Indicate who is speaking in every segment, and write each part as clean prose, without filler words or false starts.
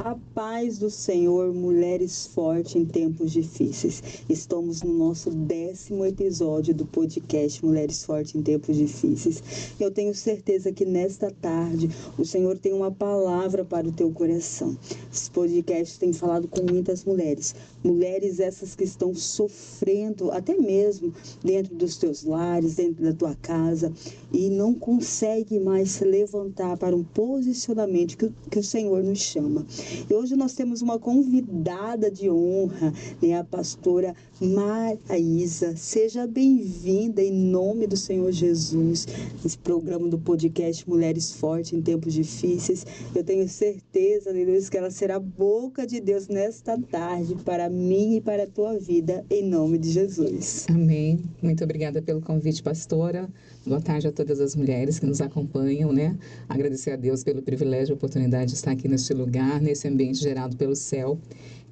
Speaker 1: A paz do Senhor, mulheres fortes em tempos difíceis. Estamos no nosso 10º episódio do podcast Mulheres Fortes em Tempos Difíceis. Eu tenho certeza que nesta tarde o Senhor tem uma palavra para o teu coração. Esse podcast tem falado com muitas mulheres. Mulheres essas que estão sofrendo, até mesmo dentro dos teus lares, dentro da tua casa, e não conseguem mais se levantar para um posicionamento que o Senhor nos chama. E hoje nós temos uma convidada de honra, né, a pastora Maraísa. Seja bem-vinda em nome do Senhor Jesus, nesse programa do podcast Mulheres Fortes em Tempos Difíceis. Eu tenho certeza, Deus, que ela será a boca de Deus nesta tarde, para mim e para a tua vida, em nome de Jesus.
Speaker 2: Amém. Muito obrigada pelo convite, pastora. Boa tarde a todas as mulheres que nos acompanham, né? Agradecer a Deus pelo privilégio e oportunidade de estar aqui neste lugar, nesse ambiente gerado pelo céu,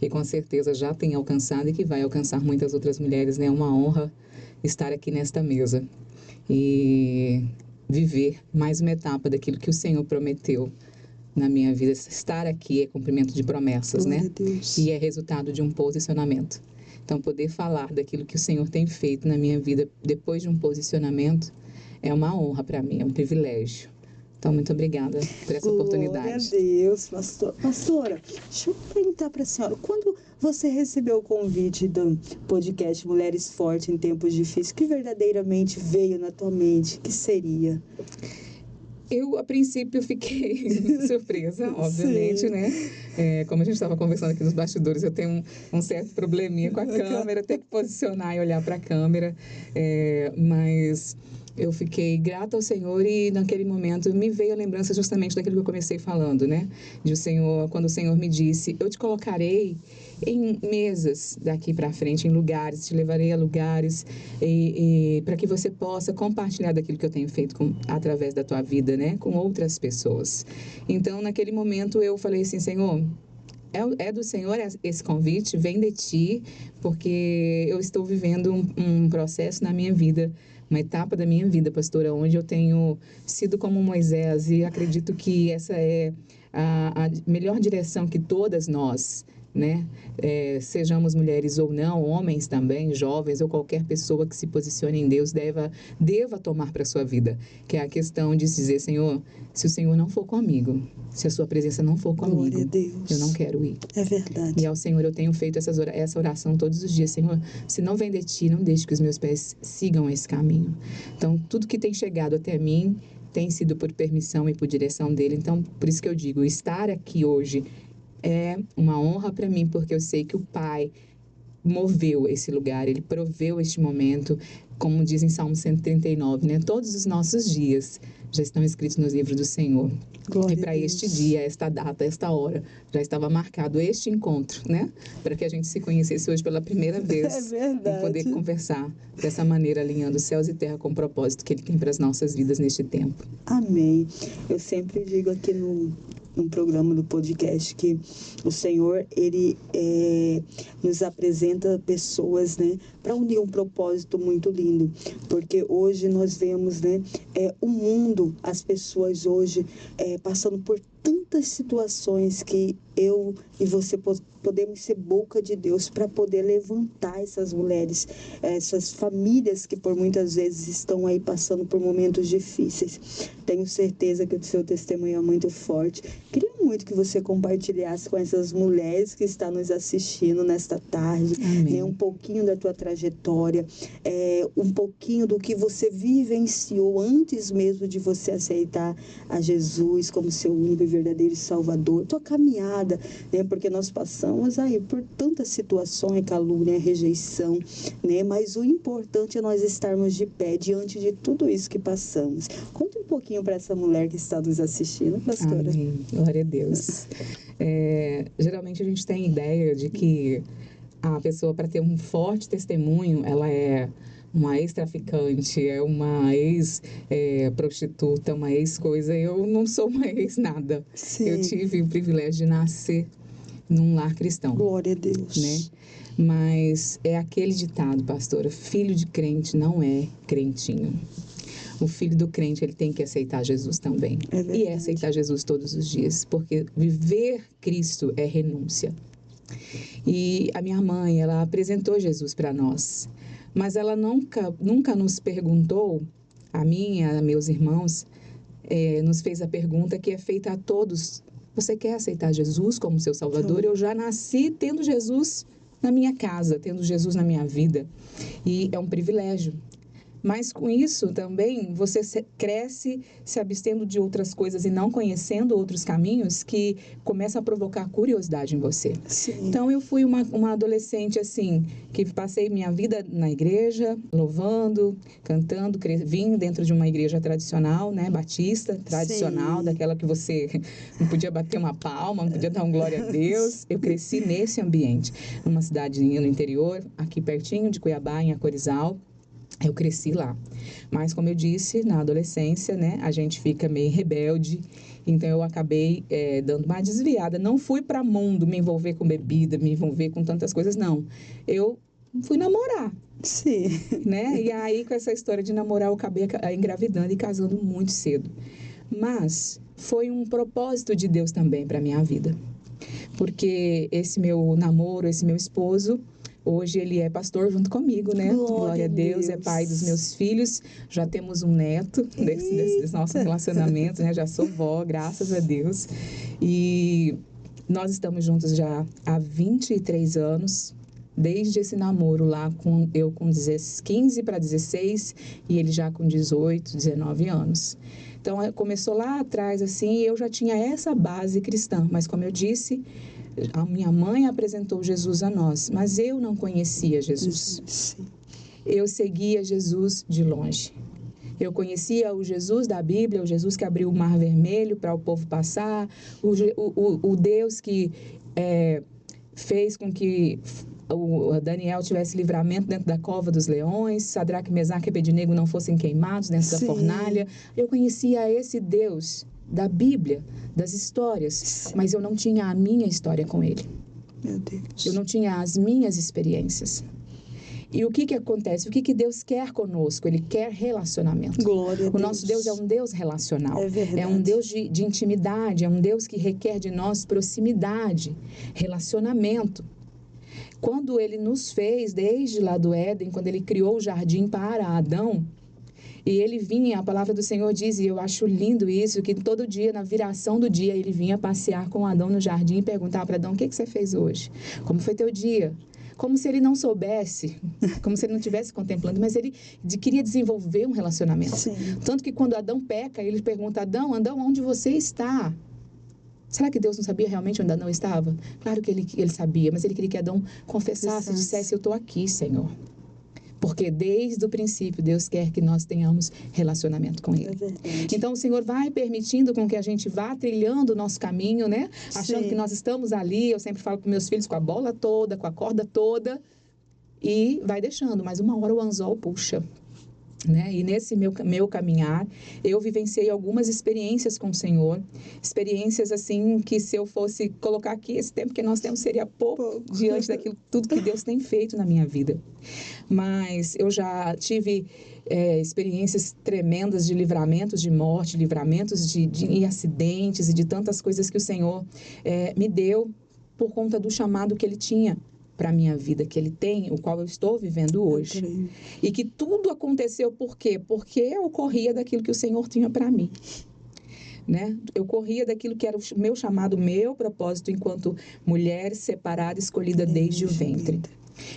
Speaker 2: que com certeza já tem alcançado e que vai alcançar muitas outras mulheres, né? É uma honra estar aqui nesta mesa e viver mais uma etapa daquilo que o Senhor prometeu na minha vida. Estar aqui é cumprimento de promessas,
Speaker 1: Glória
Speaker 2: né?
Speaker 1: a Deus.
Speaker 2: E é resultado de um posicionamento. Então, poder falar daquilo que o Senhor tem feito na minha vida depois de um posicionamento é uma honra para mim, é um privilégio. Então, muito obrigada por essa oportunidade.
Speaker 1: Glória a Deus, pastor. Pastora, deixa eu perguntar para a senhora, quando você recebeu o convite do podcast Mulheres Fortes em Tempos Difíceis, que verdadeiramente veio na tua mente? Que seria?
Speaker 2: Eu, a princípio, fiquei surpresa, obviamente,
Speaker 1: Sim.
Speaker 2: né? Como a gente estava conversando aqui nos bastidores, eu tenho um certo probleminha com a câmera, ter que posicionar e olhar para a câmera, mas eu fiquei grata ao Senhor e naquele momento me veio a lembrança justamente daquilo que eu comecei falando, né? Quando o Senhor me disse, eu te colocarei em mesas daqui para frente, em lugares, te levarei a lugares e para que você possa compartilhar daquilo que eu tenho feito através da tua vida, né? Com outras pessoas. Então, naquele momento eu falei assim, Senhor, é do Senhor esse convite, vem de ti, porque eu estou vivendo um processo na minha vida, uma etapa da minha vida, pastora, onde eu tenho sido como Moisés e acredito que essa é a melhor direção que todas nós, né? Sejamos mulheres ou não, homens também, jovens ou qualquer pessoa que se posicione em Deus deva tomar para a sua vida, que é a questão de dizer, Senhor, se o Senhor não for comigo, se a sua presença não for comigo,
Speaker 1: Glória a Deus.
Speaker 2: eu não quero ir.
Speaker 1: É verdade.
Speaker 2: E ao Senhor eu tenho feito essa oração todos os dias, Senhor, se não vem de ti, não deixe que os meus pés sigam esse caminho. Então, tudo que tem chegado até mim tem sido por permissão e por direção dele. Então, por isso que eu digo, estar aqui hoje é uma honra para mim, porque eu sei que o Pai moveu esse lugar, Ele proveu este momento, como diz em Salmo 139, né? Todos os nossos dias já estão escritos nos livros do Senhor.
Speaker 1: Glória
Speaker 2: E para este dia, esta data, esta hora, já estava marcado este encontro, né? Para que a gente se conhecesse hoje pela primeira vez.
Speaker 1: É verdade.
Speaker 2: E poder conversar dessa maneira, alinhando céus e terra com o propósito que Ele tem para as nossas vidas neste tempo.
Speaker 1: Amém. Eu sempre digo aqui no programa do podcast que o Senhor, Ele nos apresenta pessoas, né, para unir um propósito muito lindo, porque hoje nós vemos, né, o mundo, as pessoas hoje passando por tantas situações que eu e você podemos ser boca de Deus para poder levantar essas mulheres, essas famílias que por muitas vezes estão aí passando por momentos difíceis. Tenho certeza que o seu testemunho é muito forte. Queria muito que você compartilhasse com essas mulheres que estão nos assistindo nesta tarde, né, um pouquinho da tua trajetória, um pouquinho do que você vivenciou antes mesmo de você aceitar a Jesus como seu único e verdadeiro Salvador, tua caminhada, né, porque nós passamos aí por tantas situações, calúnia, rejeição, né, mas o importante é nós estarmos de pé diante de tudo isso que passamos. Conta um pouquinho para essa mulher que está nos assistindo, pastora.
Speaker 2: Amém. Glória a Deus. Geralmente a gente tem ideia de que a pessoa, para ter um forte testemunho, ela é uma ex-traficante, é uma ex-prostituta, uma ex-coisa. Eu não sou uma ex-nada.
Speaker 1: Sim.
Speaker 2: Eu tive o privilégio de nascer num lar cristão.
Speaker 1: Glória a Deus.
Speaker 2: Né? Mas é aquele ditado, pastora, filho de crente não é crentinho. o filho do crente, ele tem que aceitar Jesus também. E aceitar Jesus todos os dias, porque viver Cristo é renúncia. E a minha mãe, ela apresentou Jesus para nós, mas ela nunca nos perguntou, a mim, a meus irmãos, nos fez a pergunta que é feita a todos: você quer aceitar Jesus como seu Salvador? Eu já nasci tendo Jesus na minha casa, tendo Jesus na minha vida, e é um privilégio. Mas com isso também você cresce se abstendo de outras coisas e não conhecendo outros caminhos que começam a provocar curiosidade em você.
Speaker 1: Sim.
Speaker 2: Então eu fui uma adolescente assim, que passei minha vida na igreja, louvando, cantando, vim dentro de uma igreja tradicional, né, batista, tradicional, sim, daquela que você não podia bater uma palma, não podia dar um glória a Deus. Eu cresci nesse ambiente, numa cidadezinha no interior, aqui pertinho de Cuiabá, em Acorizal. Eu cresci lá, mas como eu disse, na adolescência, né, a gente fica meio rebelde, então eu acabei dando uma desviada. Não fui para o mundo me envolver com bebida, me envolver com tantas coisas, não. Eu fui namorar.
Speaker 1: Sim.
Speaker 2: Né? E aí, com essa história de namorar, eu acabei engravidando e casando muito cedo. Mas foi um propósito de Deus também para a minha vida, porque esse meu namoro, esse meu esposo, hoje ele é pastor junto comigo, né? Glória a Deus, é pai dos meus filhos. Já temos um neto desse nosso relacionamento, né? Já sou vó, graças a Deus. E nós estamos juntos já há 23 anos. Desde esse namoro lá, eu com 15 para 16 e ele já com 18, 19 anos. Então, começou lá atrás, assim, eu já tinha essa base cristã. Mas, como eu disse, a minha mãe apresentou Jesus a nós, mas eu não conhecia Jesus.
Speaker 1: Sim.
Speaker 2: Eu seguia Jesus de longe. Eu conhecia o Jesus da Bíblia, o Jesus que abriu o Mar Vermelho para o povo passar, o Deus que fez com que o Daniel tivesse livramento dentro da cova dos leões, Sadraque, Mesaque e Abednego não fossem queimados dentro da fornalha. Eu conhecia esse Deus da Bíblia, das histórias, mas eu não tinha a minha história com ele.
Speaker 1: Meu Deus.
Speaker 2: Eu não tinha as minhas experiências. E o que acontece? O que Deus quer conosco? Ele quer relacionamento.
Speaker 1: Glória a Deus.
Speaker 2: O nosso Deus é um Deus relacional.
Speaker 1: É verdade.
Speaker 2: É um Deus de intimidade, é um Deus que requer de nós proximidade, relacionamento. Quando ele nos fez, desde lá do Éden, quando ele criou o jardim para Adão, e ele vinha, a palavra do Senhor diz, e eu acho lindo isso, que todo dia, na viração do dia, ele vinha passear com Adão no jardim e perguntava para Adão: o que você fez hoje? Como foi teu dia? Como se ele não soubesse, como se ele não estivesse contemplando, mas ele queria desenvolver um relacionamento.
Speaker 1: Sim.
Speaker 2: Tanto que quando Adão peca, ele pergunta: Adão, onde você está? Será que Deus não sabia realmente onde Adão estava? Claro que ele sabia, mas ele queria que Adão confessasse e dissesse: eu estou aqui, Senhor. Porque desde o princípio Deus quer que nós tenhamos relacionamento com Ele. Então o Senhor vai permitindo com que a gente vá trilhando o nosso caminho, né? Achando Sim. que nós estamos ali. Eu sempre falo para meus filhos, com a bola toda, com a corda toda. E vai deixando, mas uma hora o anzol puxa. Né? E nesse meu caminhar, eu vivenciei algumas experiências com o Senhor, experiências assim que, se eu fosse colocar aqui, esse tempo que nós temos seria pouco diante daquilo tudo que Deus tem feito na minha vida. Mas eu já tive experiências tremendas de livramentos de morte, livramentos de acidentes e de tantas coisas que o Senhor me deu por conta do chamado que Ele tinha para a minha vida, que Ele tem, o qual eu estou vivendo hoje. E que tudo aconteceu por quê? Porque eu corria daquilo que o Senhor tinha para mim. Né? Eu corria daquilo que era o meu chamado, meu propósito enquanto mulher separada, escolhida desde o ventre.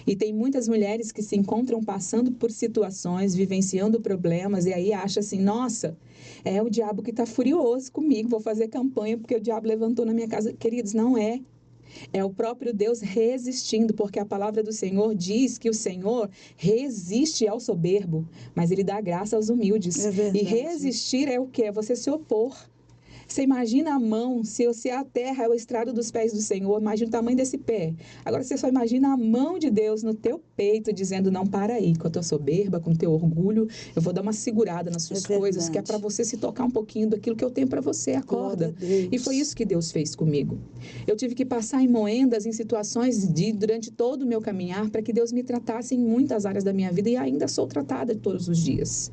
Speaker 2: E tem muitas mulheres que se encontram passando por situações, vivenciando problemas, e aí acham assim: nossa, é o diabo que está furioso comigo, vou fazer campanha porque o diabo levantou na minha casa. Queridos, não é. É o próprio Deus resistindo, porque a palavra do Senhor diz que o Senhor resiste ao soberbo, mas Ele dá graça aos humildes. E resistir é o quê? É você se opor. Você imagina a mão, se a terra é o estrado dos pés do Senhor, imagina o tamanho desse pé. Agora você só imagina a mão de Deus no teu peito, dizendo: não, para aí, com a tua soberba, com o teu orgulho, eu vou dar uma segurada nas suas coisas, que é para você se tocar um pouquinho daquilo que eu tenho para você, acorda. E foi isso que Deus fez comigo. Eu tive que passar em moendas, em situações durante todo o meu caminhar, para que Deus me tratasse em muitas áreas da minha vida, e ainda sou tratada todos os dias.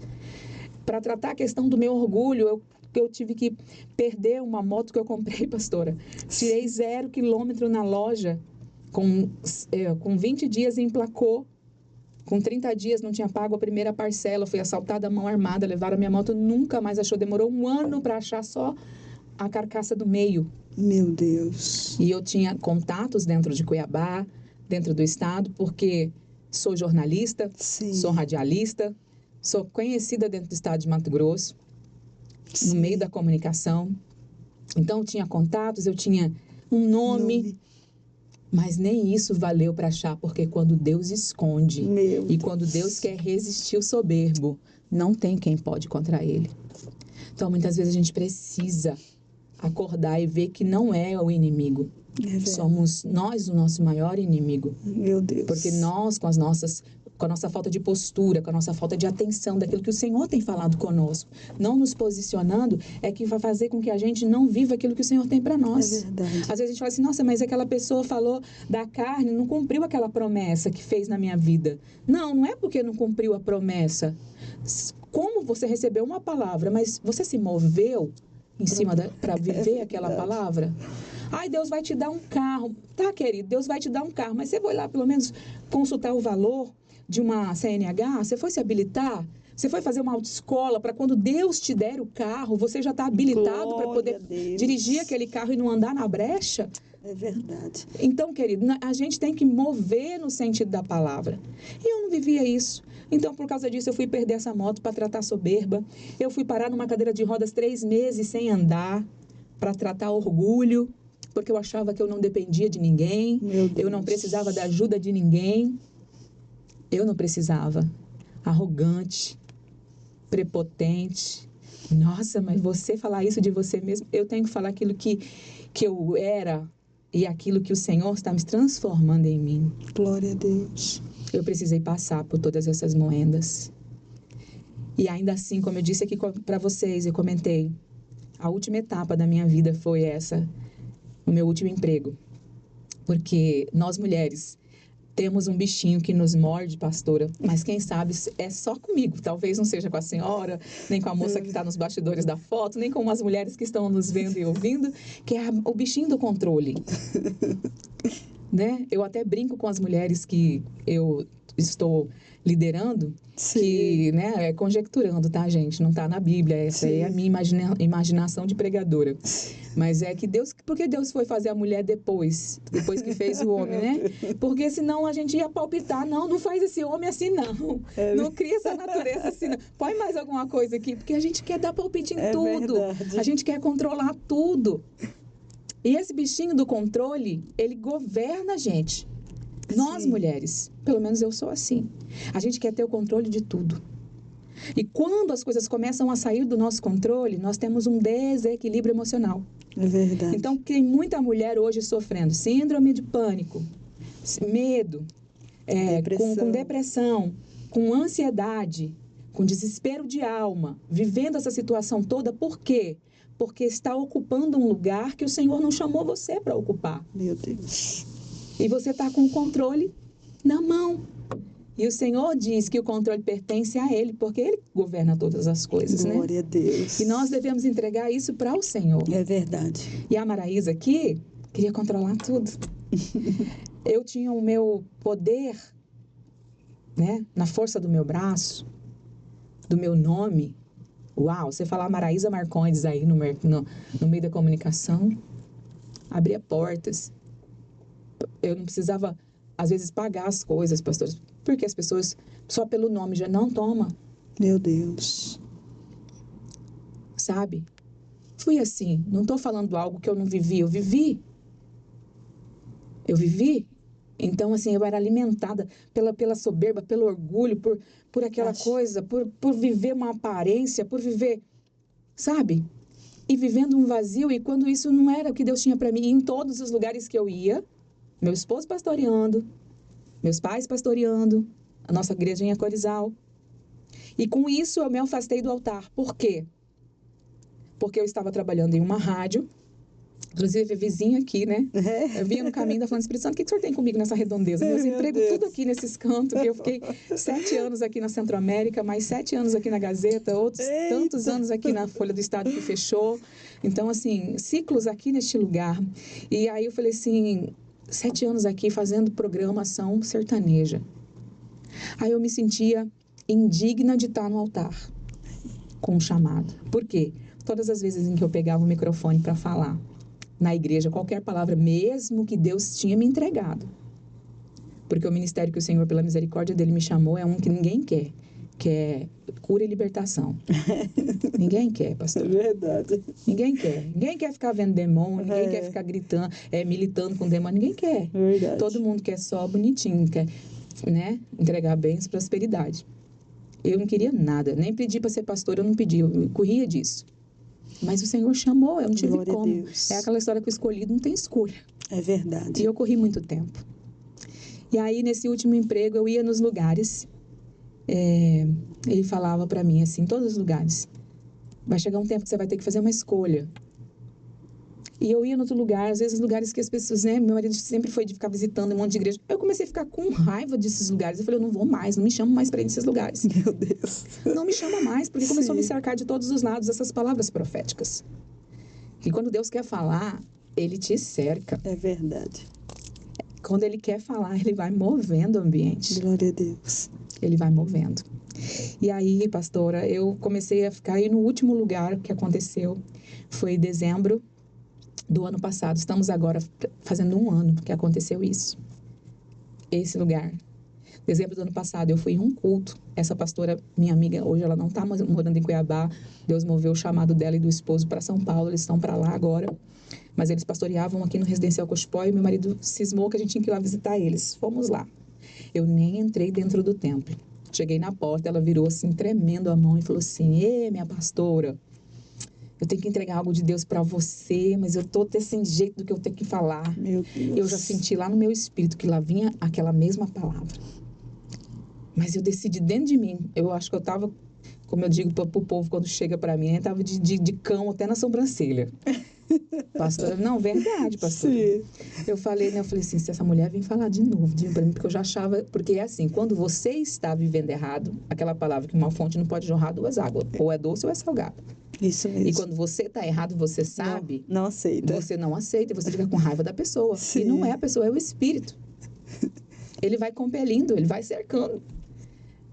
Speaker 2: Para tratar a questão do meu orgulho, eu tive que perder uma moto que eu comprei, pastora. Tirei 0 quilômetro na loja, com 20 dias emplacou, com 30 dias não tinha pago a primeira parcela, fui assaltada à mão armada, levaram a minha moto, nunca mais achou, demorou 1 ano para achar só a carcaça do meio.
Speaker 1: Meu Deus.
Speaker 2: E eu tinha contatos dentro de Cuiabá, dentro do estado, porque sou jornalista,
Speaker 1: Sim.
Speaker 2: sou radialista, sou conhecida dentro do estado de Mato Grosso,
Speaker 1: Sim.
Speaker 2: no meio da comunicação. Então, eu tinha contatos, eu tinha um nome. Mas nem isso valeu para achar, porque quando Deus esconde e quando Deus quer resistir o soberbo, não tem quem pode contra ele. Então, muitas vezes a gente precisa acordar e ver que não é o inimigo. Somos nós o nosso maior inimigo.
Speaker 1: Meu Deus.
Speaker 2: Porque nós, com a nossa falta de postura, com a nossa falta de atenção daquilo que o Senhor tem falado conosco, não nos posicionando, é que vai fazer com que a gente não viva aquilo que o Senhor tem para nós.
Speaker 1: É verdade.
Speaker 2: Às vezes a gente fala assim, nossa, mas aquela pessoa falou da carne, não cumpriu aquela promessa que fez na minha vida. Não é porque não cumpriu a promessa. Como você recebeu uma palavra, mas você se moveu em cima para viver aquela palavra? Ai, Deus vai te dar um carro. Tá, querido, Deus vai te dar um carro, mas você foi lá pelo menos consultar o valor de uma CNH? Você foi se habilitar? Você foi fazer uma autoescola para quando Deus te der o carro, você já está habilitado para poder dirigir aquele carro e não andar na brecha?
Speaker 1: É verdade.
Speaker 2: Então, querido, a gente tem que mover no sentido da palavra. E eu não vivia isso. Então, por causa disso, eu fui perder essa moto para tratar soberba. Eu fui parar numa cadeira de rodas 3 meses sem andar para tratar orgulho, porque eu achava que eu não dependia de ninguém. Eu não precisava da ajuda de ninguém. Eu não precisava. Arrogante, prepotente. Nossa, mas você falar isso de você mesmo, eu tenho que falar aquilo que eu era e aquilo que o Senhor está me transformando em mim.
Speaker 1: Glória a Deus.
Speaker 2: Eu precisei passar por todas essas moendas. E ainda assim, como eu disse aqui para vocês, eu comentei, a última etapa da minha vida foi essa, o meu último emprego. Porque nós mulheres temos um bichinho que nos morde, pastora, mas quem sabe é só comigo. Talvez não seja com a senhora, nem com a moça que está nos bastidores da foto, nem com as mulheres que estão nos vendo e ouvindo, que é o bichinho do controle. Né? Eu até brinco com as mulheres que eu estou liderando,
Speaker 1: Sim.
Speaker 2: que, né, é conjecturando, tá, gente? Não está na Bíblia, essa é a minha imaginação de pregadora. Mas é que porque Deus foi fazer a mulher depois que fez o homem, né? Porque senão a gente ia palpitar, não faz esse homem assim, não. Não cria essa natureza assim, não. Põe mais alguma coisa aqui, porque a gente quer dar palpite em tudo.
Speaker 1: Verdade.
Speaker 2: A gente quer controlar tudo. E esse bichinho do controle, ele governa a gente. Nós, mulheres, pelo menos eu sou assim. A gente quer ter o controle de tudo. E quando as coisas começam a sair do nosso controle, nós temos um desequilíbrio emocional.
Speaker 1: É verdade.
Speaker 2: Então, tem muita mulher hoje sofrendo síndrome de pânico, medo, com depressão, com ansiedade, com desespero de alma, vivendo essa situação toda. Por quê? Porque está ocupando um lugar que o Senhor não chamou você para ocupar.
Speaker 1: Meu Deus.
Speaker 2: E você está com o controle na mão. E o Senhor diz que o controle pertence a Ele, porque Ele governa todas as coisas, né?
Speaker 1: Glória a Deus.
Speaker 2: E nós devemos entregar isso para o Senhor.
Speaker 1: É verdade.
Speaker 2: E a Maraísa aqui queria controlar tudo. Eu tinha o meu poder, né, na força do meu braço, do meu nome. Uau, você falar Maraísa Marcondes aí no meio da comunicação, abria portas. Eu não precisava, às vezes, pagar as coisas, pastores, porque as pessoas, só pelo nome, já não toma.
Speaker 1: Meu Deus.
Speaker 2: Sabe? Fui assim, não estou falando algo que eu não vivi, eu vivi. Então, assim, eu era alimentada pela soberba, pelo orgulho, por aquela coisa, por viver uma aparência, por viver, sabe? E vivendo um vazio, e quando isso não era o que Deus tinha para mim, em todos os lugares que eu ia, meu esposo pastoreando, meus pais pastoreando, a nossa igreja em Corizal. E com isso eu me afastei do altar. Por quê? Porque eu estava trabalhando em uma rádio, Inclusive, vizinho aqui, né?
Speaker 1: É.
Speaker 2: Eu vinha no caminho da falando, Espírito Santo, o que o senhor tem comigo nessa redondeza? Meus empregos tudo aqui nesses cantos, que eu fiquei 7 anos aqui na Centro-América, mais 7 anos aqui na Gazeta, outros tantos anos aqui na Folha do Estado que fechou. Então, assim, ciclos aqui neste lugar. E aí eu falei assim, 7 anos aqui fazendo programação sertaneja. Aí eu me sentia indigna de estar no altar com um chamado. Por quê? Todas as vezes em que eu pegava o microfone para falar na igreja, qualquer palavra, mesmo que Deus tinha me entregado. Porque o ministério que o Senhor, pela misericórdia dele, me chamou é um que ninguém quer, que é cura e libertação. Ninguém quer, pastor.
Speaker 1: É verdade.
Speaker 2: Ninguém quer. Ninguém quer ficar vendo demônio, ninguém quer ficar gritando, militando com demônio, ninguém quer.
Speaker 1: Verdade.
Speaker 2: Todo mundo quer só bonitinho, quer, né, entregar bens, prosperidade. Eu não queria nada, nem pedi para ser pastor, eu não pedi, eu corria disso. Mas o Senhor chamou, eu não tive
Speaker 1: Glória a
Speaker 2: como.
Speaker 1: Deus.
Speaker 2: É aquela história que o escolhido não tem escolha.
Speaker 1: É verdade.
Speaker 2: E eu corri muito tempo. E aí, nesse último emprego, eu ia nos lugares. Ele falava para mim assim, em todos os lugares. Vai chegar um tempo que você vai ter que fazer uma escolha. E eu ia no outro lugar, às vezes lugares que as pessoas, né? Meu marido sempre foi de ficar visitando um monte de igreja. Eu comecei a ficar com raiva desses lugares. Eu falei, eu não vou mais, não me chama mais para ir nesses lugares.
Speaker 1: Meu Deus.
Speaker 2: Não me chama mais, porque começou a me
Speaker 1: Sim.
Speaker 2: cercar de todos os lados essas palavras proféticas. E quando Deus quer falar, Ele te cerca.
Speaker 1: É verdade.
Speaker 2: Quando Ele quer falar, Ele vai movendo o ambiente.
Speaker 1: Glória a Deus.
Speaker 2: Ele vai movendo. E aí, pastora, eu comecei a ficar aí no último lugar que aconteceu. Foi em dezembro do ano passado. Estamos agora fazendo 1 ano que aconteceu isso. Esse lugar. Dezembro do ano passado, eu fui em um culto. Essa pastora, minha amiga, hoje ela não está morando em Cuiabá. Deus moveu o chamado dela e do esposo para São Paulo. Eles estão para lá agora. Mas eles pastoreavam aqui no Residencial Cochipó e meu marido cismou que a gente tinha que ir lá visitar eles. Fomos lá. Eu nem entrei dentro do templo. Cheguei na porta, ela virou assim, tremendo a mão e falou assim, ê, minha pastora, eu tenho que entregar algo de Deus para você, mas eu tô sem jeito do que eu tenho que falar.
Speaker 1: Meu Deus.
Speaker 2: Eu já senti lá no meu espírito que lá vinha aquela mesma palavra. Mas eu decidi dentro de mim, eu acho que eu tava, como eu digo pro povo quando chega para mim, eu tava de cão até na sobrancelha. Pastora, não, verdade, pastora.
Speaker 1: Sim.
Speaker 2: Eu falei assim, se essa mulher vir falar de novo para mim, porque eu já achava, porque é assim, quando você está vivendo errado, aquela palavra que uma fonte não pode jorrar 2 águas, ou é doce ou é salgado.
Speaker 1: Isso mesmo.
Speaker 2: E quando você está errado, você sabe,
Speaker 1: não aceita.
Speaker 2: você não aceita e você fica com raiva da pessoa.
Speaker 1: Sim.
Speaker 2: E não é a pessoa, é o espírito. Ele vai compelindo, ele vai cercando,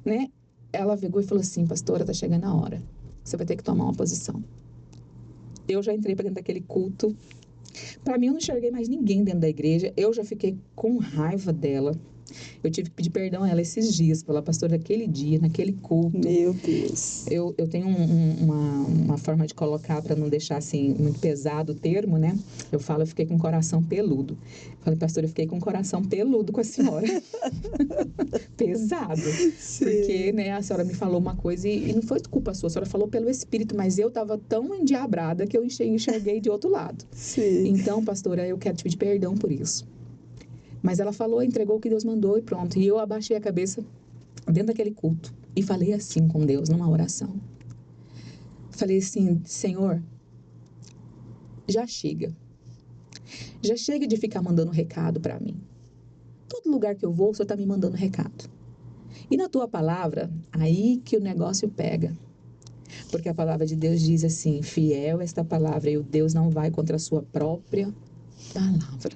Speaker 2: né? Ela pegou e falou assim, pastora, tá chegando a hora, você vai ter que tomar uma posição. Eu já entrei para dentro daquele culto. Para mim, eu não enxerguei mais ninguém dentro da igreja. Eu já fiquei com raiva dela. Eu tive que pedir perdão a ela esses dias, pela pastora, naquele dia, naquele culto.
Speaker 1: Meu Deus.
Speaker 2: Eu tenho uma forma de colocar, para não deixar assim muito pesado o termo, né? Eu falo, eu fiquei com o coração peludo. Falei, pastora, eu fiquei com o coração peludo com a senhora. Pesado.
Speaker 1: Sim.
Speaker 2: Porque, né, a senhora me falou uma coisa e não foi culpa sua, a senhora falou pelo Espírito, mas eu estava tão endiabrada que eu enxerguei de outro lado.
Speaker 1: Sim.
Speaker 2: Então, pastora, eu quero te pedir perdão por isso. Mas ela falou, entregou o que Deus mandou e pronto. E eu abaixei a cabeça dentro daquele culto e falei assim com Deus, numa oração. Falei assim, Senhor, já chega. Já chega de ficar mandando recado para mim. Todo lugar que eu vou, o Senhor está me mandando recado. E na tua palavra, aí que o negócio pega. Porque a palavra de Deus diz assim, fiel esta palavra, e o Deus não vai contra a sua própria palavra.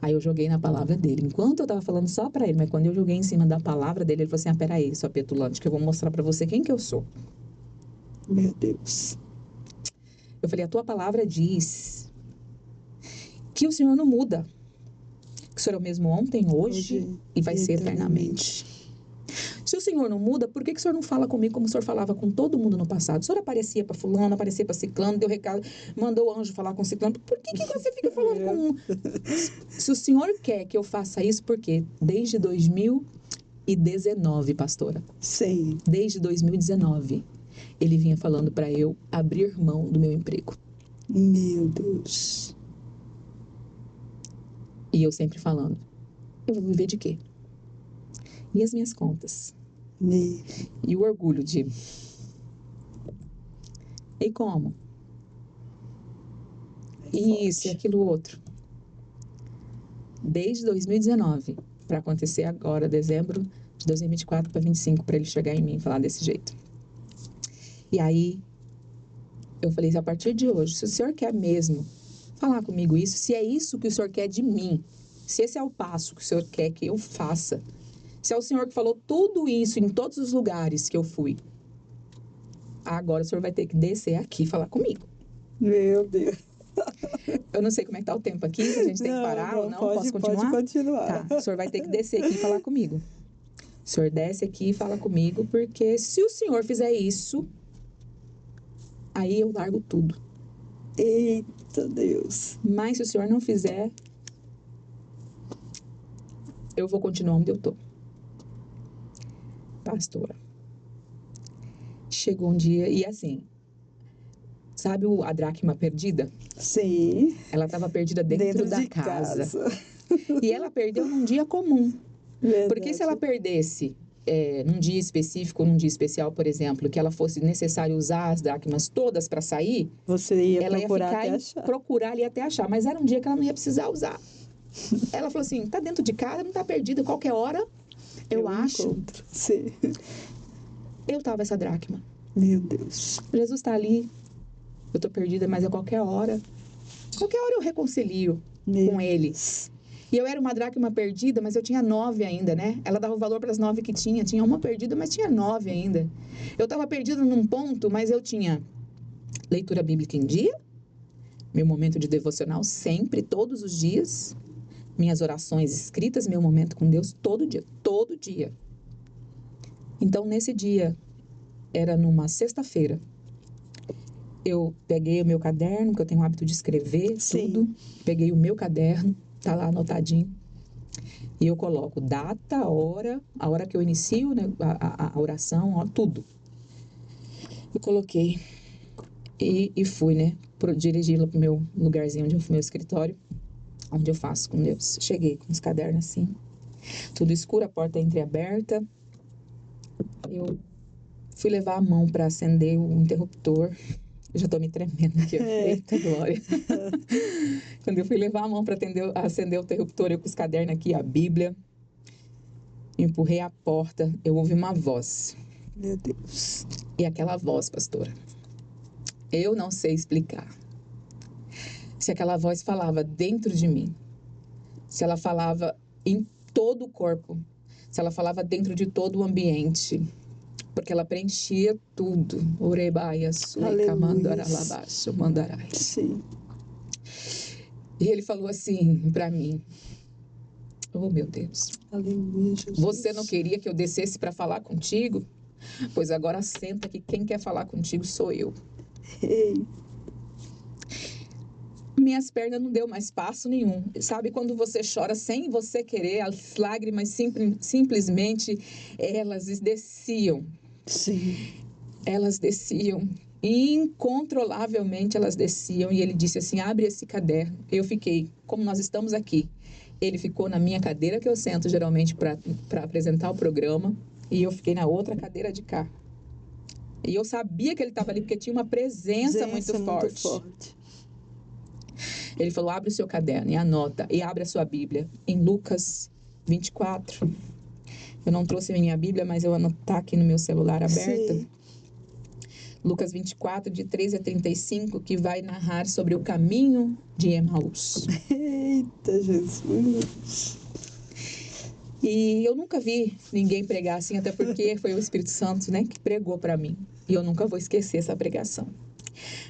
Speaker 2: Aí eu joguei na palavra dele. Enquanto eu estava falando só para ele, mas quando eu joguei em cima da palavra dele, ele falou assim, peraí, sua petulante, que eu vou mostrar para você quem que eu sou.
Speaker 1: Meu Deus.
Speaker 2: Eu falei, a tua palavra diz que o Senhor não muda. Que o Senhor é o mesmo ontem, hoje e vai ser eternamente. Se o Senhor não muda, por que o Senhor não fala comigo como o Senhor falava com todo mundo no passado? O Senhor aparecia para fulano, aparecia para ciclano, deu recado, mandou o anjo falar com ciclano. Por que você fica falando com... Se o Senhor quer que eu faça isso, por quê? Desde 2019, pastora.
Speaker 1: Sim.
Speaker 2: Desde 2019, ele vinha falando para eu abrir mão do meu emprego.
Speaker 1: Meu Deus.
Speaker 2: E eu sempre falando, eu vou viver de quê? E as minhas contas? E o orgulho de... E como? isso e aquilo outro. Desde 2019, para acontecer agora, dezembro de 2024 para 25, para ele chegar em mim e falar desse jeito. E aí, eu falei, a partir de hoje, se o senhor quer mesmo falar comigo isso, se é isso que o senhor quer de mim, se esse é o passo que o senhor quer que eu faça, se é o senhor que falou tudo isso em todos os lugares que eu fui, agora o senhor vai ter que descer aqui e falar comigo.
Speaker 1: Meu Deus.
Speaker 2: Eu não sei como é que tá o tempo aqui, se a gente tem que parar ou não, posso continuar?
Speaker 1: Pode continuar.
Speaker 2: Tá, o senhor vai ter que descer aqui e falar comigo. O senhor desce aqui e fala comigo, porque se o senhor fizer isso, aí eu largo tudo.
Speaker 1: Eita Deus.
Speaker 2: Mas se o senhor não fizer, eu vou continuar onde eu tô. Pastora, chegou um dia e assim, sabe a dracma perdida?
Speaker 1: Sim.
Speaker 2: Ela estava perdida dentro da
Speaker 1: de casa.
Speaker 2: E ela perdeu num dia comum.
Speaker 1: Verdade.
Speaker 2: Porque se ela perdesse num dia específico, num dia especial, por exemplo, que ela fosse necessário usar as dracmas todas para sair,
Speaker 1: você ia
Speaker 2: ela
Speaker 1: procurar
Speaker 2: ia
Speaker 1: até achar.
Speaker 2: procurar ali até achar. Mas era um dia que ela não ia precisar usar. Ela falou assim, tá dentro de casa, não tá perdida, qualquer hora eu acho.
Speaker 1: Encontro. Sim.
Speaker 2: Eu tava essa dracma.
Speaker 1: Meu Deus.
Speaker 2: Jesus tá ali, eu tô perdida, mas a qualquer hora eu reconcilio com ele. E eu era uma dracma perdida, mas eu tinha 9 ainda, né? Ela dava o valor para as 9 que tinha. Tinha uma perdida, mas tinha 9 ainda. Eu estava perdida num ponto, mas eu tinha leitura bíblica em dia, meu momento de devocional sempre, todos os dias, minhas orações escritas, meu momento com Deus todo dia, todo dia. Então, nesse dia, era numa sexta-feira, eu peguei o meu caderno, que eu tenho o hábito de escrever tudo, peguei o meu caderno, tá lá anotadinho, e eu coloco data, a hora que eu inicio, né, a oração, ó, tudo. Eu coloquei e fui, né, dirigi-la pro meu lugarzinho, meu escritório, onde eu faço com Deus. Cheguei com os cadernos assim, tudo escuro, a porta entreaberta. Eu fui levar a mão para acender o interruptor. Eu já tô me tremendo aqui, eita glória. Quando eu fui levar a mão para acender o interruptor, eu com os cadernos aqui, a Bíblia, empurrei a porta, eu ouvi uma voz.
Speaker 1: Meu Deus.
Speaker 2: E aquela voz, pastora, eu não sei explicar. Se aquela voz falava dentro de mim, se ela falava em todo o corpo, se ela falava dentro de todo o ambiente, porque ela preenchia tudo. Orebaia, sueca, mandaralabaixo, mandarai.
Speaker 1: Sim.
Speaker 2: E ele falou assim para mim, oh meu Deus,
Speaker 1: aleluia, Jesus.
Speaker 2: Você não queria que eu descesse para falar contigo? Pois agora senta que quem quer falar contigo sou eu.
Speaker 1: Ei.
Speaker 2: Minhas pernas não deu mais passo nenhum. Sabe quando você chora sem você querer, as lágrimas simplesmente elas desciam.
Speaker 1: Sim.
Speaker 2: Elas desciam. Incontrolavelmente elas desciam. E ele disse assim, abre esse caderno. Eu fiquei, como nós estamos aqui. Ele ficou na minha cadeira que eu sento geralmente para apresentar o programa. E eu fiquei na outra cadeira de cá. E eu sabia que ele estava ali porque tinha uma presença muito forte. Ele falou, abre o seu caderno e anota, e abre a sua Bíblia, em Lucas 24. Eu não trouxe a minha Bíblia, mas eu anotar aqui no meu celular aberta. Sim. Lucas 24, de 13 a 35, que vai narrar sobre o caminho de Emaús.
Speaker 1: Eita, Jesus!
Speaker 2: E eu nunca vi ninguém pregar assim, até porque foi o Espírito Santo, né, que pregou para mim. E eu nunca vou esquecer essa pregação.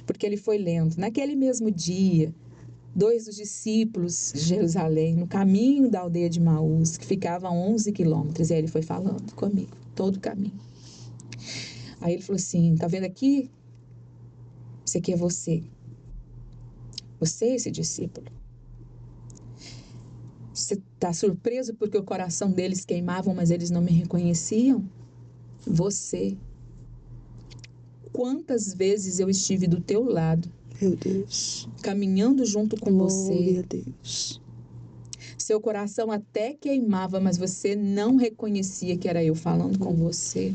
Speaker 2: Porque ele foi lendo. Naquele mesmo dia, 2 dos discípulos de Jerusalém, no caminho da aldeia de Emaús, que ficava a 11 quilômetros, e aí ele foi falando comigo, todo o caminho. Aí ele falou assim, tá vendo aqui? Esse aqui é você. Você é esse discípulo. Você tá surpreso porque o coração deles queimavam, mas eles não me reconheciam? Você. Quantas vezes eu estive do teu lado,
Speaker 1: meu Deus,
Speaker 2: caminhando junto com você.
Speaker 1: Glória a Deus.
Speaker 2: Seu coração até queimava, mas você não reconhecia que era eu falando com você.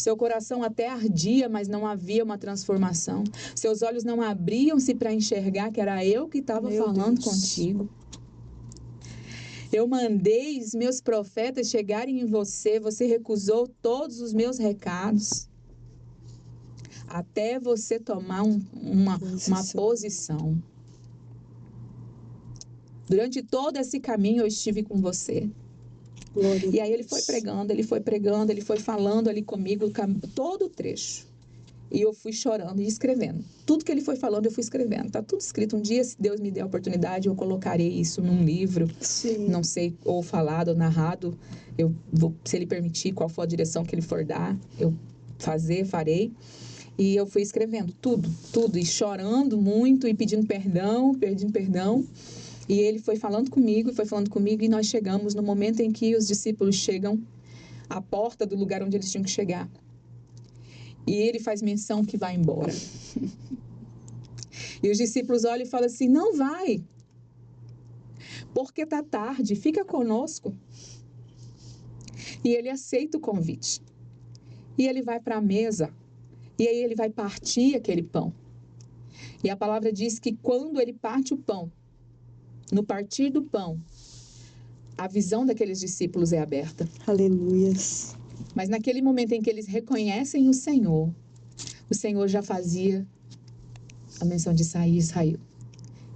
Speaker 2: Seu coração até ardia, mas não havia uma transformação. Seus olhos não abriam-se para enxergar que era eu que estava falando contigo. Eu mandei os meus profetas chegarem em você, você recusou todos os meus recados. Até você tomar uma posição. Durante todo esse caminho eu estive com você.
Speaker 1: Glória
Speaker 2: e aí ele foi pregando, ele foi falando ali comigo todo o trecho. E eu fui chorando e escrevendo. Tudo que ele foi falando, eu fui escrevendo. Está tudo escrito. Um dia, se Deus me der a oportunidade, eu colocarei isso num livro.
Speaker 1: Sim.
Speaker 2: Não sei, ou falado, ou narrado. Eu vou, se ele permitir, qual for a direção que ele for dar, eu farei. E eu fui escrevendo tudo. E chorando muito e pedindo perdão. E ele foi falando comigo, e nós chegamos no momento em que os discípulos chegam à porta do lugar onde eles tinham que chegar. E ele faz menção que vai embora. E os discípulos olham e falam assim, não vai, porque está tarde, fica conosco. E ele aceita o convite. E ele vai para a mesa, e aí ele vai partir aquele pão. E a palavra diz que quando ele parte o pão, no partir do pão, a visão daqueles discípulos é aberta.
Speaker 1: Aleluias.
Speaker 2: Mas naquele momento em que eles reconhecem o Senhor já fazia a menção de sair, saiu.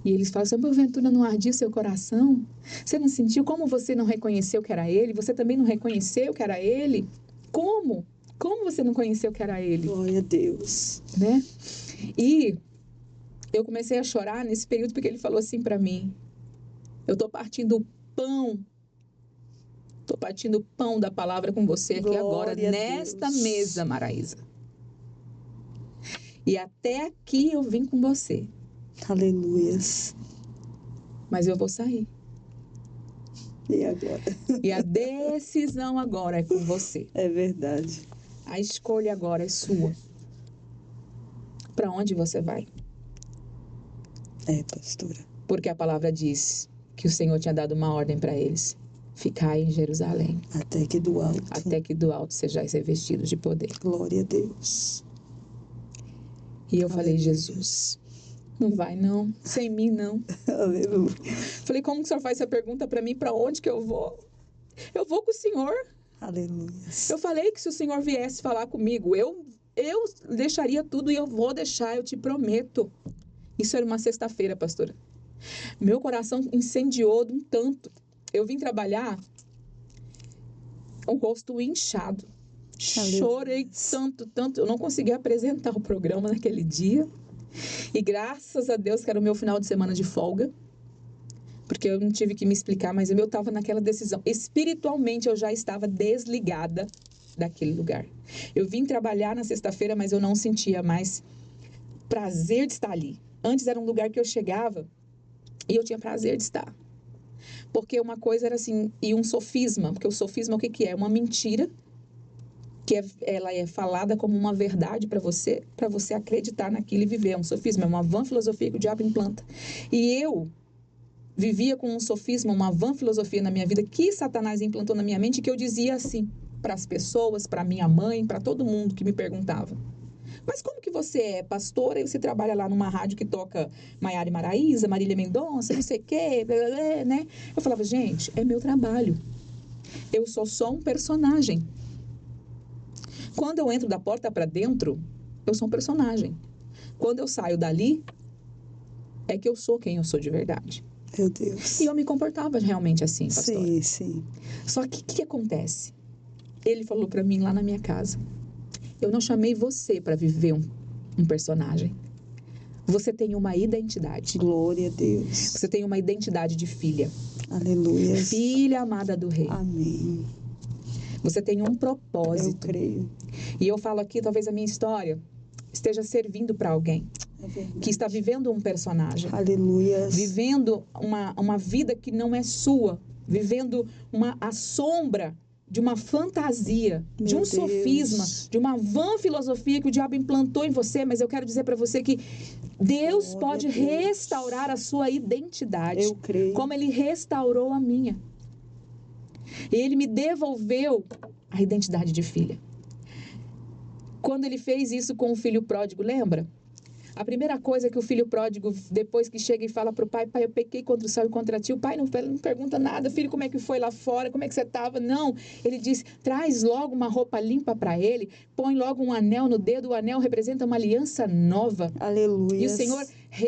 Speaker 2: E eles falam assim, porventura não ardia o seu coração? Você não sentiu? Como você não reconheceu que era ele? Você também não reconheceu que era ele? Como? Como você não conheceu que era ele?
Speaker 1: Glória a Deus.
Speaker 2: Né? E eu comecei a chorar nesse período porque ele falou assim para mim, eu estou partindo o pão da palavra com você aqui
Speaker 1: Glória
Speaker 2: agora, nesta mesa, Maraísa. E até aqui eu vim com você.
Speaker 1: Aleluias.
Speaker 2: Mas eu vou sair.
Speaker 1: E agora?
Speaker 2: E a decisão agora é com você.
Speaker 1: É verdade.
Speaker 2: A escolha agora é sua. Para onde você vai?
Speaker 1: Pastora.
Speaker 2: Porque a palavra diz que o Senhor tinha dado uma ordem para eles. Ficai em Jerusalém.
Speaker 1: Até que do alto.
Speaker 2: Até que do alto sejais revestidos de poder.
Speaker 1: Glória a Deus.
Speaker 2: E eu falei, Jesus, não vai não, sem mim não.
Speaker 1: Aleluia.
Speaker 2: Falei, como que o Senhor faz essa pergunta para mim? Para onde que eu vou? Eu vou com o Senhor.
Speaker 1: Aleluia.
Speaker 2: Eu falei que se o Senhor viesse falar comigo, eu deixaria tudo e eu vou deixar, eu te prometo. Isso era uma sexta-feira, pastora. Meu coração incendiou de um tanto. Eu vim trabalhar o rosto inchado. Chorei tanto. Eu não consegui apresentar o programa naquele dia. E graças a Deus que era o meu final de semana de folga. Porque eu não tive que me explicar, mas eu estava naquela decisão. Espiritualmente eu já estava desligada daquele lugar. Eu vim trabalhar na sexta-feira, mas eu não sentia mais prazer de estar ali. Antes era um lugar que eu chegava e eu tinha prazer de estar. Porque uma coisa era assim, e um sofisma, porque o sofisma o que é? Uma mentira, que ela é falada como uma verdade para você acreditar naquilo e viver. É um sofisma, é uma vã filosofia que o diabo implanta. E eu vivia com um sofisma, uma vã filosofia na minha vida que Satanás implantou na minha mente, que eu dizia assim para as pessoas, para minha mãe, para todo mundo que me perguntava. Mas como que você é pastora e você trabalha lá numa rádio que toca Maiara e Maraísa, Marília Mendonça, não sei o quê, blá, blá, blá, né? Eu falava, gente, é meu trabalho. Eu sou só um personagem. Quando eu entro da porta para dentro, eu sou um personagem. Quando eu saio dali, é que eu sou quem eu sou de verdade.
Speaker 1: Meu Deus.
Speaker 2: E eu me comportava realmente assim, pastora.
Speaker 1: Sim, sim.
Speaker 2: Só que o que acontece? Ele falou para mim lá na minha casa, eu não chamei você para viver um personagem. Você tem uma identidade.
Speaker 1: Glória a Deus.
Speaker 2: Você tem uma identidade de filha.
Speaker 1: Aleluia.
Speaker 2: Filha amada do rei.
Speaker 1: Amém.
Speaker 2: Você tem um propósito.
Speaker 1: Eu creio.
Speaker 2: E eu falo aqui, talvez a minha história esteja servindo para alguém que está vivendo um personagem.
Speaker 1: Aleluia.
Speaker 2: Vivendo uma vida que não é sua. Vivendo a sombra de uma fantasia, de um sofisma, de uma vã filosofia que o diabo implantou em você. Mas eu quero dizer para você que Deus pode restaurar a sua identidade.
Speaker 1: Eu creio.
Speaker 2: Como Ele restaurou a minha. E Ele me devolveu a identidade de filha. Quando ele fez isso com o filho pródigo, lembra? A primeira coisa que o filho pródigo, depois que chega e fala pro pai, pai, eu pequei contra o céu e contra ti, o pai não pergunta nada, filho, como é que foi lá fora, como é que você estava? Não, ele diz, traz logo uma roupa limpa para ele, põe logo um anel no dedo, o anel representa uma aliança nova.
Speaker 1: Aleluia.
Speaker 2: E o Senhor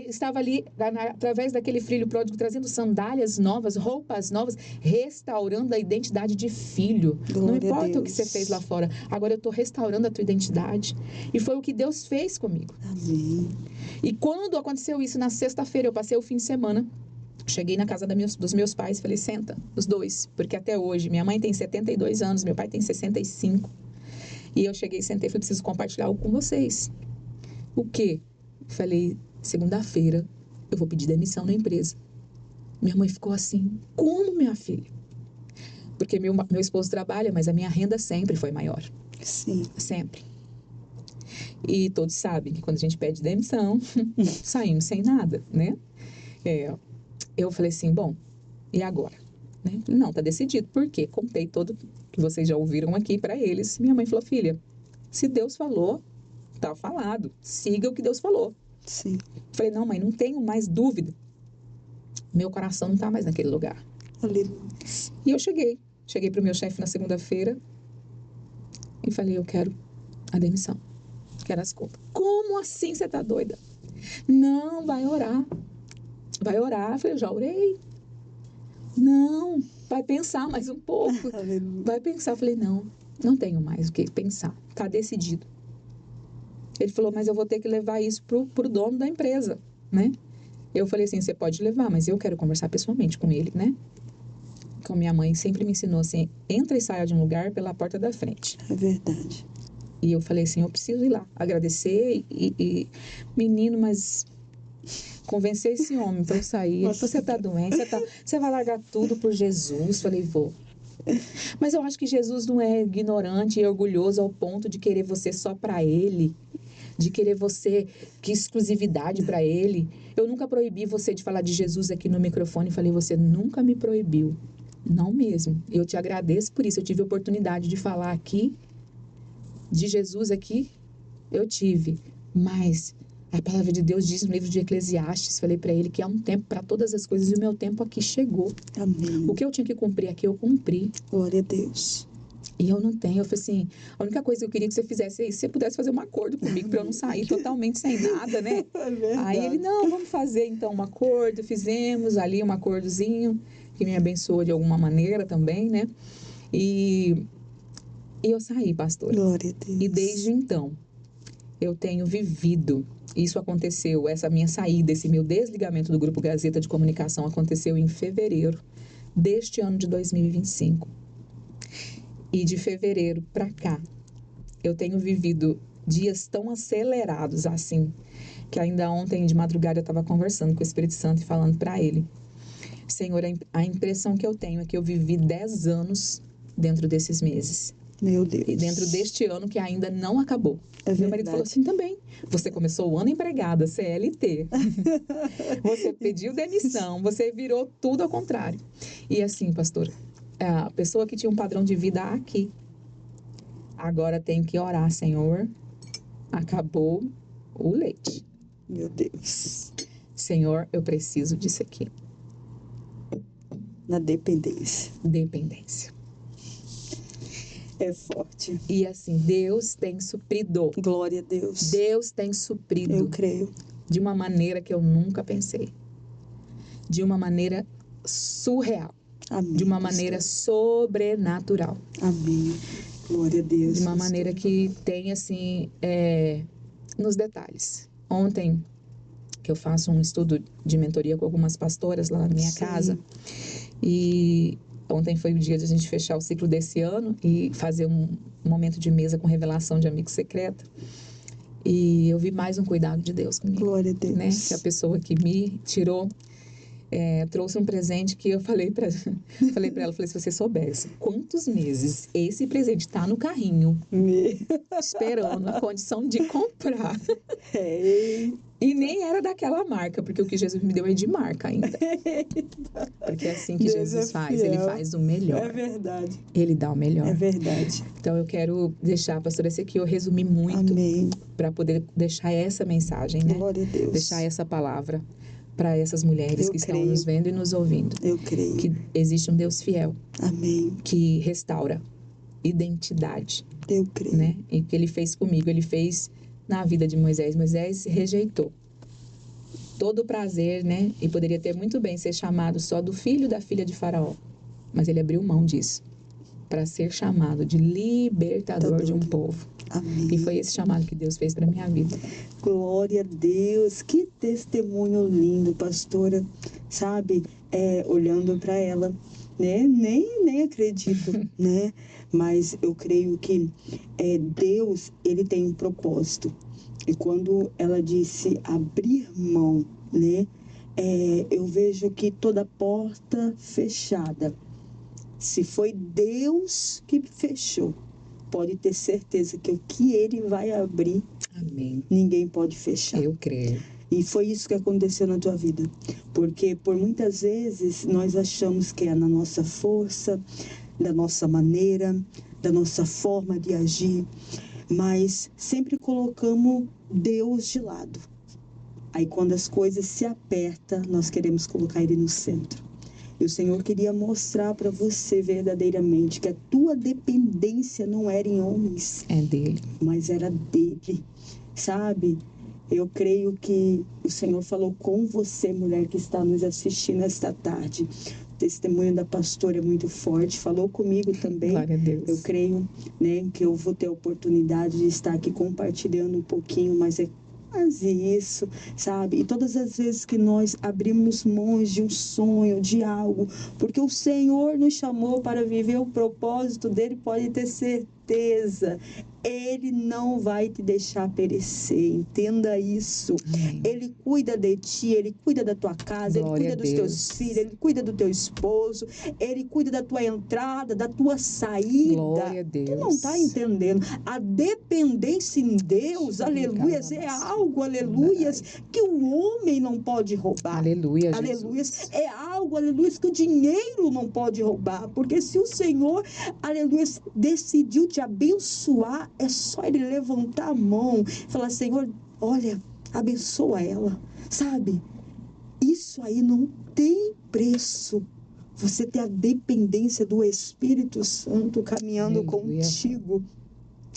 Speaker 2: estava ali, através daquele filho pródigo, trazendo sandálias novas, roupas novas, restaurando a identidade de filho.
Speaker 1: Glória
Speaker 2: Não importa
Speaker 1: a
Speaker 2: o que você fez lá fora, agora eu estou restaurando a tua identidade. E foi o que Deus fez comigo.
Speaker 1: Amém.
Speaker 2: E quando aconteceu isso, na sexta-feira, eu passei o fim de semana, cheguei na casa dos meus pais, falei, senta, os dois, porque até hoje, minha mãe tem 72 anos, meu pai tem 65, e eu cheguei, sentei, falei, preciso compartilhar algo com vocês. O quê? Falei, segunda-feira, eu vou pedir demissão na empresa. Minha mãe ficou assim, como, minha filha? Porque meu esposo trabalha, mas a minha renda sempre foi maior.
Speaker 1: Sim.
Speaker 2: Sempre. E todos sabem que quando a gente pede demissão, saímos sem nada, né? Eu falei assim, bom, e agora? Né? Não, tá decidido. Por quê? Contei todo que vocês já ouviram aqui para eles. Minha mãe falou, filha, se Deus falou, tá falado. Siga o que Deus falou.
Speaker 1: Sim.
Speaker 2: Falei, não, mãe, não tenho mais dúvida. Meu coração não tá mais naquele lugar.
Speaker 1: Aleluia.
Speaker 2: E eu cheguei pro meu chefe na segunda-feira e falei, eu quero a demissão. Quero as contas. Como assim você tá doida? Não, vai orar. Vai orar. Eu falei, eu já orei. Não, vai pensar mais um pouco.
Speaker 1: Aleluia.
Speaker 2: Vai pensar. Eu falei, não tenho mais o que pensar. Tá decidido. Ele falou, mas eu vou ter que levar isso pro dono da empresa, né? Eu falei assim, você pode levar, mas eu quero conversar pessoalmente com ele, né? Como minha mãe sempre me ensinou assim, entra e saia de um lugar pela porta da frente.
Speaker 1: É verdade.
Speaker 2: E eu falei assim, eu preciso ir lá, agradecer e menino, mas convencer esse homem para eu sair. Ele falou, você tá doente, você vai largar tudo por Jesus? Falei, vou. Mas eu acho que Jesus não é ignorante e orgulhoso ao ponto de querer você só para ele, de querer você, que exclusividade para ele. Eu nunca proibi você de falar de Jesus aqui no microfone. Falei, você nunca me proibiu. Não mesmo. Eu te agradeço por isso. Eu tive a oportunidade de falar aqui, de Jesus aqui, eu tive. Mas a palavra de Deus diz no livro de Eclesiastes, falei para ele que há um tempo para todas as coisas e o meu tempo aqui chegou.
Speaker 1: Amém.
Speaker 2: O que eu tinha que cumprir aqui, eu cumpri.
Speaker 1: Glória a Deus.
Speaker 2: E eu não tenho. Eu falei assim, a única coisa que eu queria que você fizesse é isso, se você pudesse fazer um acordo comigo para eu não sair totalmente sem nada, né?
Speaker 1: É verdade.
Speaker 2: Aí ele, não, vamos fazer então um acordo. Fizemos ali um acordozinho que me abençoou de alguma maneira também, né? E eu saí, pastor.
Speaker 1: Glória a Deus.
Speaker 2: E desde então, eu tenho vivido. Isso aconteceu, essa minha saída, esse meu desligamento do Grupo Gazeta de Comunicação aconteceu em fevereiro deste ano de 2025. E de fevereiro para cá, eu tenho vivido dias tão acelerados assim, que ainda ontem de madrugada eu estava conversando com o Espírito Santo e falando para ele, Senhor, a impressão que eu tenho é que eu vivi 10 anos dentro desses meses.
Speaker 1: Meu Deus.
Speaker 2: E dentro deste ano que ainda não acabou.
Speaker 1: É
Speaker 2: Meu marido falou assim também, você começou o ano empregada, CLT, você pediu demissão, você virou tudo ao contrário. E assim, pastora, a pessoa que tinha um padrão de vida aqui, agora tem que orar, Senhor, acabou o leite.
Speaker 1: Meu Deus.
Speaker 2: Senhor, eu preciso disso aqui.
Speaker 1: Na dependência.
Speaker 2: Dependência.
Speaker 1: É forte.
Speaker 2: E assim, Deus tem suprido.
Speaker 1: Glória a Deus.
Speaker 2: Deus tem suprido.
Speaker 1: Eu creio.
Speaker 2: De uma maneira que eu nunca pensei. De uma maneira surreal.
Speaker 1: Amém.
Speaker 2: De uma maneira sobrenatural.
Speaker 1: Amém. Glória a Deus.
Speaker 2: De uma maneira que tem, assim, nos detalhes. Ontem, que eu faço um estudo de mentoria com algumas pastoras lá na minha casa. E ontem foi o dia de a gente fechar o ciclo desse ano e fazer um momento de mesa com revelação de amigo secreto. E eu vi mais um cuidado de Deus comigo.
Speaker 1: Glória a Deus.
Speaker 2: Né? Que a pessoa que me tirou trouxe um presente que eu falei para ela, falei, se você soubesse quantos meses esse presente está no carrinho, esperando a condição de comprar. E nem era daquela marca, porque o que Jesus me deu é de marca ainda. Porque é assim que
Speaker 1: Deus
Speaker 2: Jesus
Speaker 1: é
Speaker 2: faz, Ele
Speaker 1: fiel.
Speaker 2: faz o melhor.
Speaker 1: É verdade.
Speaker 2: Ele dá o melhor.
Speaker 1: É verdade.
Speaker 2: Então eu quero deixar, pastora, esse aqui eu resumi muito
Speaker 1: Amém.
Speaker 2: para poder deixar essa mensagem, né?
Speaker 1: Glória a Deus.
Speaker 2: Deixar essa palavra para essas mulheres
Speaker 1: Eu
Speaker 2: que estão
Speaker 1: creio.
Speaker 2: nos vendo e nos ouvindo.
Speaker 1: Eu creio.
Speaker 2: Que existe um Deus fiel,
Speaker 1: Amém.
Speaker 2: que restaura identidade,
Speaker 1: Eu creio.
Speaker 2: né? E que Ele fez comigo, Ele fez na vida de Moisés. Moisés rejeitou todo o prazer, né? E poderia ter muito bem ser chamado só do filho da filha de Faraó. Mas ele abriu mão disso para ser chamado de libertador de um povo.
Speaker 1: Amém.
Speaker 2: E foi esse chamado que Deus fez para minha vida.
Speaker 1: Glória a Deus. Que testemunho lindo, pastora. Sabe, olhando para ela, né? Nem acredito, né? Mas eu creio que Deus, ele tem um propósito. E quando ela disse abrir mão, né? Eu vejo que toda porta fechada, se foi Deus que fechou, pode ter certeza que o que Ele vai abrir,
Speaker 2: Amém.
Speaker 1: Ninguém pode fechar.
Speaker 2: Eu creio.
Speaker 1: E foi isso que aconteceu na tua vida. Porque por muitas vezes nós achamos que é na nossa força, da nossa maneira, da nossa forma de agir, mas sempre colocamos Deus de lado. Aí quando as coisas se apertam, nós queremos colocar Ele no centro. E o Senhor queria mostrar para você verdadeiramente que a tua dependência não era em homens.
Speaker 2: É dele.
Speaker 1: Mas era dele. Sabe? Eu creio que o Senhor falou com você, mulher que está nos assistindo esta tarde. O testemunho da pastora é muito forte, falou comigo também.
Speaker 2: Glória a Deus.
Speaker 1: Eu creio, né, que eu vou ter a oportunidade de estar aqui compartilhando um pouquinho, mas é quase isso, sabe? E todas as vezes que nós abrimos mão de um sonho, de algo, porque o Senhor nos chamou para viver o propósito dele, pode ter certeza, Ele não vai te deixar perecer, entenda isso.
Speaker 2: Amém.
Speaker 1: Ele cuida de ti, Ele cuida da tua casa,
Speaker 2: Glória
Speaker 1: Ele cuida dos teus filhos, Ele cuida do teu esposo, Ele cuida da tua entrada, da tua saída.
Speaker 2: Glória a Deus.
Speaker 1: Tu não está entendendo. A dependência em Deus, aleluias, é algo, aleluias, que o homem não pode roubar.
Speaker 2: Aleluia, Jesus.
Speaker 1: Aleluias, é algo, aleluias, que o dinheiro não pode roubar, porque se o Senhor, aleluias, decidiu te abençoar, é só Ele levantar a mão e falar, Senhor, olha, abençoa ela, sabe? Isso aí não tem preço. Você ter a dependência do Espírito Santo caminhando
Speaker 2: Aleluia.
Speaker 1: contigo.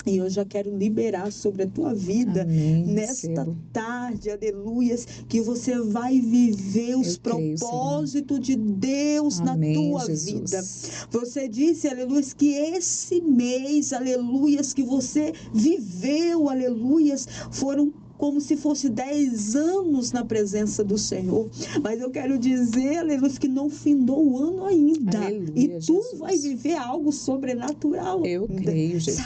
Speaker 1: E eu já quero liberar sobre a tua vida,
Speaker 2: Amém.
Speaker 1: nesta
Speaker 2: Recebo.
Speaker 1: tarde, aleluias, que você vai viver os
Speaker 2: Eu creio,
Speaker 1: propósitos de Deus
Speaker 2: Amém,
Speaker 1: na tua
Speaker 2: Jesus.
Speaker 1: vida. Você disse, aleluias, que esse mês, aleluias, que você viveu, aleluias, foram como se fosse 10 anos na presença do Senhor. Mas eu quero dizer, aleluia, que não findou o ano ainda.
Speaker 2: Aleluia,
Speaker 1: e tu
Speaker 2: Jesus.
Speaker 1: vai viver algo sobrenatural.
Speaker 2: Eu creio, Jesus.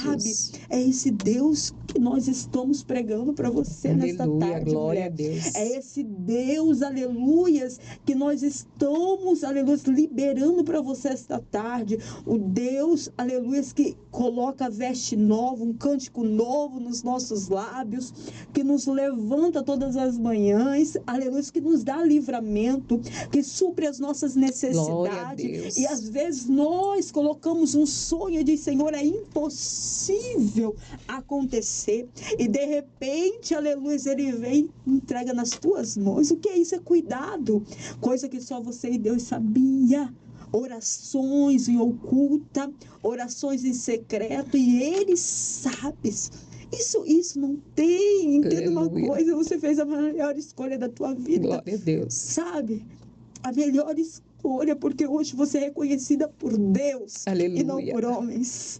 Speaker 1: Sabe? É esse Deus que nós estamos pregando para você nesta
Speaker 2: Aleluia,
Speaker 1: tarde,
Speaker 2: glória
Speaker 1: mulher.
Speaker 2: a Deus.
Speaker 1: É esse Deus, aleluias, que nós estamos, aleluias, liberando para você esta tarde. O Deus, aleluias, que coloca veste nova, um cântico novo nos nossos lábios, que nos levanta todas as manhãs, aleluia, que nos dá livramento, que supre as nossas necessidades. E às vezes nós colocamos um sonho e diz, Senhor, é impossível acontecer. E de repente, aleluia, Ele vem e entrega nas tuas mãos. O que é isso? É cuidado. Coisa que só você e Deus sabia. Orações em oculta, orações em secreto, e Ele sabe. Isso não tem. Entenda uma coisa, você fez a melhor escolha da tua vida.
Speaker 2: Glória a Deus.
Speaker 1: Sabe? A melhor escolha, porque hoje você é reconhecida por Deus.
Speaker 2: Aleluia.
Speaker 1: E não por homens.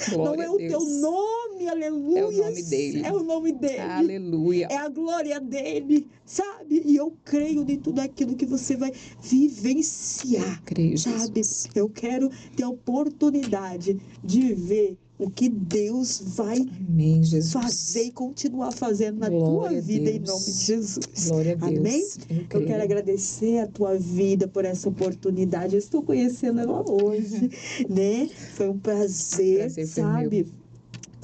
Speaker 2: Glória
Speaker 1: não é
Speaker 2: a
Speaker 1: o
Speaker 2: Deus.
Speaker 1: teu nome, aleluia.
Speaker 2: É o nome dele.
Speaker 1: É o nome dele.
Speaker 2: Aleluia.
Speaker 1: É a glória dele, sabe? E eu creio em tudo aquilo que você vai vivenciar.
Speaker 2: Eu creio,
Speaker 1: sabe?
Speaker 2: Jesus.
Speaker 1: Eu quero ter a oportunidade de ver o que Deus vai
Speaker 2: Amém, Jesus.
Speaker 1: fazer e continuar fazendo na
Speaker 2: Glória
Speaker 1: tua vida,
Speaker 2: a
Speaker 1: em
Speaker 2: Deus.
Speaker 1: nome de Jesus.
Speaker 2: Glória a Deus.
Speaker 1: Amém? Eu quero agradecer a tua vida por essa oportunidade. Eu estou conhecendo ela hoje, né? Foi um prazer,
Speaker 2: Prazer foi
Speaker 1: sabe?
Speaker 2: meu.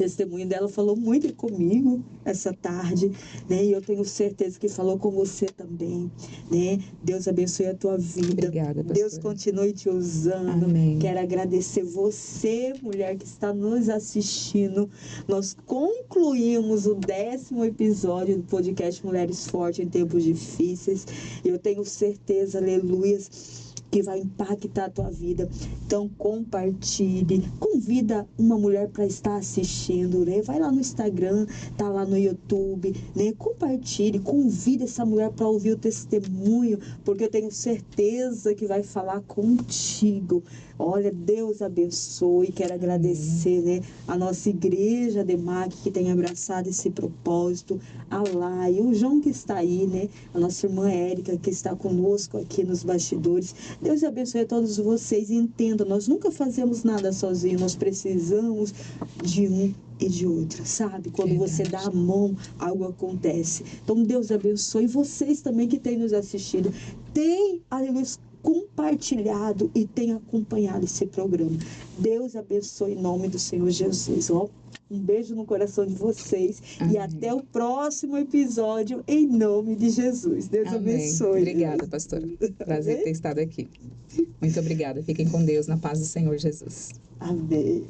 Speaker 1: testemunho dela falou muito comigo essa tarde, né? E eu tenho certeza que falou com você também, né? Deus abençoe a tua vida.
Speaker 2: Obrigada, pastora.
Speaker 1: Deus continue te usando.
Speaker 2: Amém.
Speaker 1: Quero agradecer você, mulher que está nos assistindo. Nós concluímos o 10º episódio do podcast Mulheres Fortes em Tempos Difíceis. Eu tenho certeza, aleluias, que vai impactar a tua vida. Então, compartilhe, convida uma mulher para estar assistindo, né? Vai lá no Instagram, tá lá no YouTube, né? Compartilhe, convida essa mulher para ouvir o testemunho, porque eu tenho certeza que vai falar contigo. Olha, Deus abençoe. Quero agradecer, né, a nossa igreja DEMAC, que tem abraçado esse propósito, a Lai, o João que está aí, né, a nossa irmã Érica, que está conosco aqui nos bastidores. Deus abençoe a todos vocês e entendam, nós nunca fazemos nada sozinhos, nós precisamos de um e de outra, sabe? Quando você dá a mão, algo acontece. Então, Deus abençoe vocês também que têm nos assistido. Tem, aleluia, compartilhado e tem acompanhado esse programa. Deus abençoe em nome do Senhor Jesus. Ó, um beijo no coração de vocês. Amém. E até o próximo episódio em nome de Jesus. Deus
Speaker 2: Amém.
Speaker 1: Abençoe.
Speaker 2: Obrigada, pastora. Prazer ter estado aqui. Muito obrigada. Fiquem com Deus, na paz do Senhor Jesus.
Speaker 1: Amém.